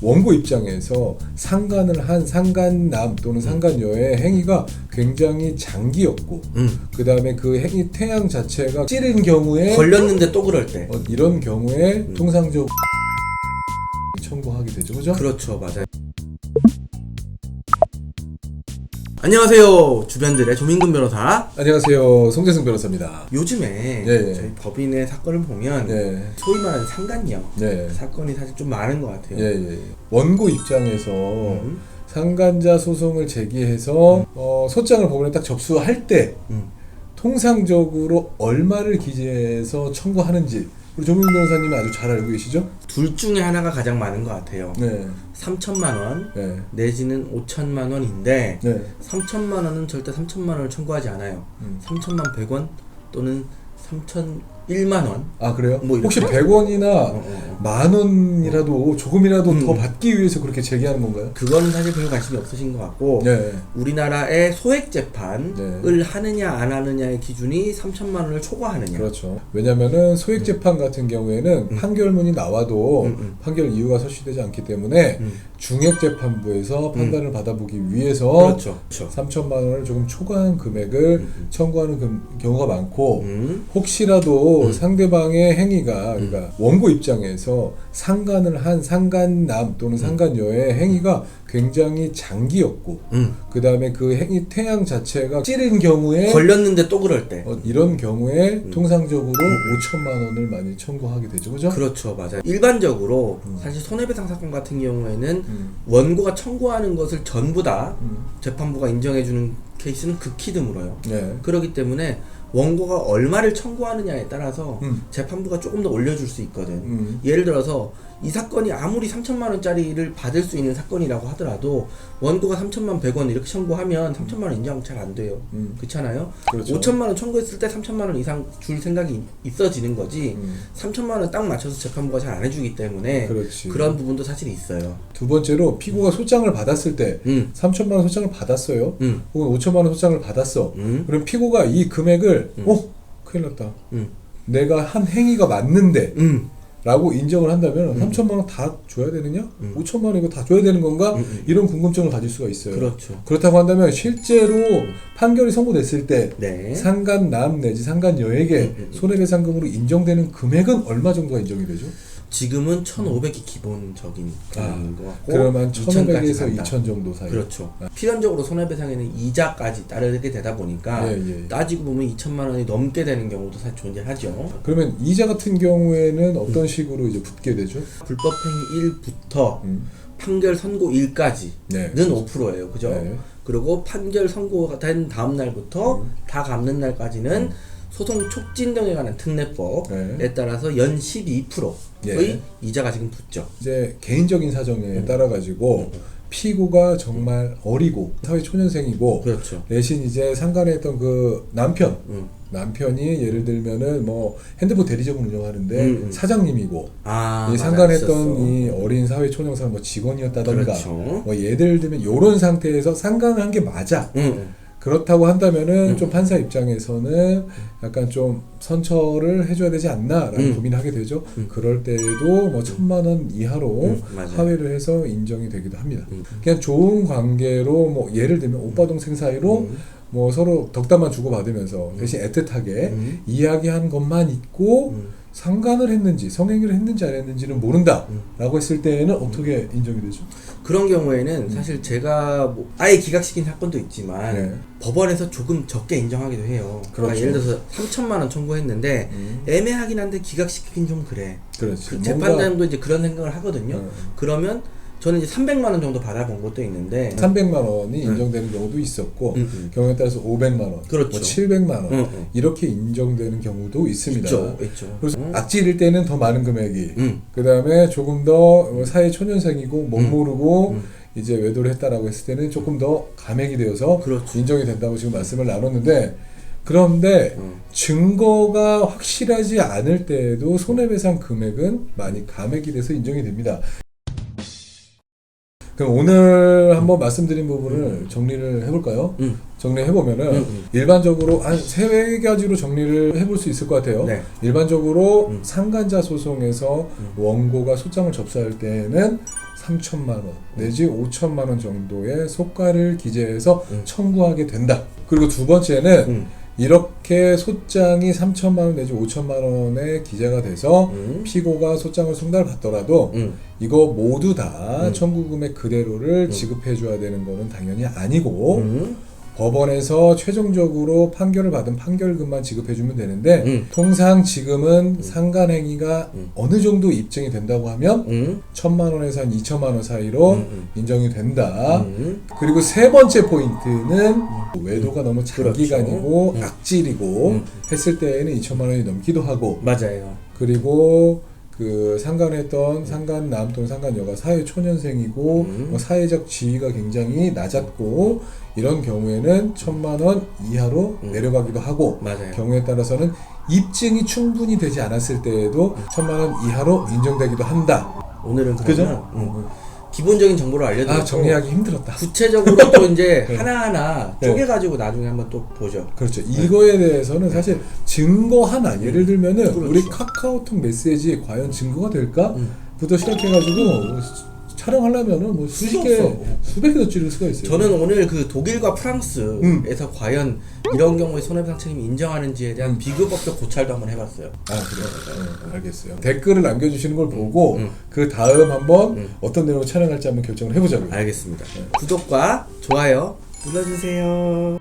원고 입장에서 상간을 한 상간남 또는 상간녀의 행위가 굉장히 장기였고 그 다음에 그 행위 태양 자체가 찌른 경우에 걸렸는데 또 그럴 때 이런 경우에 통상적으로 청구하게 되죠, 그죠? 그렇죠, 맞아요. 안녕하세요, 주변들의 조민근 변호사. 안녕하세요, 송재승 변호사입니다. 요즘에 네. 저희 법인의 사건을 보면 네. 소위 말하는 상간녀 네. 사건이 사실 좀 많은 것 같아요. 예. 원고 입장에서 상간자 소송을 제기해서 소장을 법원에 딱 접수할 때 통상적으로 얼마를 기재해서 청구하는지 우리 조민근 변호사님은 아주 잘 알고 계시죠? 둘 중에 하나가 가장 많은 것 같아요. 네. 3천만 원 네. 내지는 5천만 원인데 네. 3천만 원은 절대 3천만 원을 청구하지 않아요. 3천만 100원 또는 3,001만 원. 아, 그래요? 뭐 혹시 이렇게? 100원이나 만 원이라도 조금이라도 더 받기 위해서 그렇게 제기하는 건가요? 그거는 사실 별 관심이 없으신 것 같고 네. 우리나라의 소액 재판을 네. 하느냐 안 하느냐의 기준이 3천만 원을 초과하느냐. 그렇죠. 왜냐면은 소액 재판 같은 경우에는 판결문이 나와도 판결 이유가 설치되지 않기 때문에 중액재판부에서 판단을 받아보기 위해서 그렇죠. 3천만 원을 조금 초과한 금액을 청구하는 경우가 많고 혹시라도 상대방의 행위가 그러니까 원고 입장에서 상간을 한 상간남 또는 상간녀의 행위가 굉장히 장기였고 그 다음에 그 행위 태양 자체가 찌른 경우에 걸렸는데 또 그럴 때 이런 경우에 통상적으로 5천만 원을 많이 청구하게 되죠, 그죠? 그렇죠, 맞아요. 일반적으로 사실 손해배상 사건 같은 경우에는 원고가 청구하는 것을 전부 다 재판부가 인정해주는 케이스는 극히 드물어요. 네. 그렇기 때문에 원고가 얼마를 청구하느냐에 따라서 재판부가 조금 더 올려줄 수 있거든. 예를 들어서 이 사건이 아무리 3천만 원짜리를 받을 수 있는 사건이라고 하더라도 원고가 3천만 100원 이렇게 청구하면 3천만 원 인정 잘 안 돼요. 그렇잖아요. 그렇죠. 5천만 원 청구했을 때 3천만 원 이상 줄 생각이 있어지는 거지 3천만 원 딱 맞춰서 재판부가 잘 안 해주기 때문에 그렇지. 그런 부분도 사실 있어요. 두 번째로 피고가 소장을 받았을 때 3천만 원 소장을 받았어요. 혹은 5천만 원 소장을 받았어. 그럼 피고가 이 금액을 큰일 났다. 내가 한 행위가 맞는데 라고 인정을 한다면 3천만 원 다 줘야 되느냐? 5천만 원 이거 다 줘야 되는 건가? 이런 궁금증을 가질 수가 있어요. 그렇죠. 그렇다고 한다면 실제로 판결이 선고됐을 때 네. 상간남 내지 상간녀에게 손해배상금으로 인정되는 금액은 얼마 정도가 인정이 되죠? 지금은 1,500이 기본적인 금액인 것 같고 그러면 2,000까지 1,500에서 간다. 2,000 정도 사이. 그렇죠. 필연적으로 손해배상에는 이자까지 따르게 되다 보니까 따지고 보면 2천만 원이 넘게 되는 경우도 사실 존재하죠. 그러면 이자 같은 경우에는 어떤 식으로 이제 붙게 되죠? 불법행위 1부터 판결 선고일까지는 네. 5%예요. 그죠? 네. 그리고 판결 선고가 된 다음 날부터 다 갚는 날까지는 소송 촉진 등에 관한 특례법에 따라서 연 12%의 이자가 지금 붙죠. 이제 개인적인 사정에 따라 가지고 피고가 정말 어리고 사회 초년생이고 그렇죠. 대신 이제 상간에 했던 그 남편이 예를 들면은 뭐 핸드폰 대리점을 운영하는데 사장님이고 이 상간했던 이 어린 사회 초년생 뭐 직원이었다던가 그렇죠. 뭐 예를 들면 이런 상태에서 상간을 한 게 맞아. 그렇다고 한다면은 좀 판사 입장에서는 약간 좀 선처를 해줘야 되지 않나라는 고민을 하게 되죠. 그럴 때에도 뭐 1,000만 원 이하로 하회를 해서 인정이 되기도 합니다. 그냥 좋은 관계로 뭐 예를 들면 오빠 동생 사이로 뭐 서로 덕담만 주고받으면서 대신 애틋하게 이야기한 것만 있고 상간을 했는지 성행위를 했는지 안 했는지는 모른다 라고 했을 때에는 어떻게 인정이 되죠? 그런 경우에는 사실 제가 뭐 아예 기각시킨 사건도 있지만 법원에서 조금 적게 인정하기도 해요. 그렇죠. 그러니까 예를 들어서 3천만 원 청구했는데 애매하긴 한데 기각시키긴 좀 그래. 그렇지. 재판장도 이제 그런 생각을 하거든요. 그러면 저는 이제 300만 원 정도 받아본 것도 있는데 300만 원이 인정되는 경우도 있었고 경우에 따라서 500만 원, 그렇죠. 뭐 700만 원 이렇게 인정되는 경우도 있습니다. 있죠. 그래서 악질일 때는 더 많은 금액이 그 다음에 조금 더 사회 초년생이고 멋모르고 이제 외도를 했다라고 했을 때는 조금 더 감액이 되어서 인정이 된다고 지금 말씀을 나눴는데 그런데 증거가 확실하지 않을 때에도 손해배상 금액은 많이 감액이 돼서 인정이 됩니다. 그럼 오늘 한번 말씀드린 부분을 정리를 해볼까요? 정리해보면은 일반적으로 한 3가지로 정리를 해볼 수 있을 것 같아요. 네. 일반적으로 상간자 소송에서 원고가 소장을 접수할 때에는 3천만 원 내지 5천만 원 정도의 속가를 기재해서 청구하게 된다. 그리고 두 번째는 이렇게 소장이 3천만 원 내지 5천만 원에 기재가 돼서 피고가 소장을 송달받더라도 이거 모두 다 청구 금액 그대로를 지급해 줘야 되는 거는 당연히 아니고 법원에서 최종적으로 판결을 받은 판결금만 지급해 주면 되는데 통상 지금은 상간행위가 어느 정도 입증이 된다고 하면 1,000만 원에서 한 2천만 원 사이로 인정이 된다. 그리고 세 번째 포인트는 외도가 너무 장기간이고 그렇죠. 악질이고 했을 때에는 2천만 원이 넘기도 하고 맞아요. 그리고 그 상간했던 상간남 또는 상간여가 사회 초년생이고 뭐 사회적 지위가 굉장히 낮았고 이런 경우에는 1,000만 원 이하로 내려가기도 하고 맞아요. 경우에 따라서는 입증이 충분히 되지 않았을 때에도 1,000만 원 이하로 인정되기도 한다. 오늘은 그죠? 그러면 기본적인 정보를 알려드리고 정리하기 힘들었다. 구체적으로 또 이제 네. 하나하나 네. 쪼개가지고 나중에 한번 또 보죠. 그렇죠. 이거에 대해서는 사실 증거 하나 예를 들면은 그렇죠. 우리 카카오톡 메시지 과연 증거가 될까? 부터 시작해가지고 촬영하려면은 뭐 수십 개, 없어. 수백 개도 찌를 수가 있어요. 저는 오늘 그 독일과 프랑스에서 과연 이런 경우에 손해배상 책임이 인정하는지에 대한 비교법적 고찰도 한번 해봤어요. 그래요? 알겠어요. 댓글을 남겨주시는 걸 보고 그 다음 한번 어떤 내용을 촬영할지 한번 결정을 해보자고요. 알겠습니다. 구독과 좋아요 눌러주세요.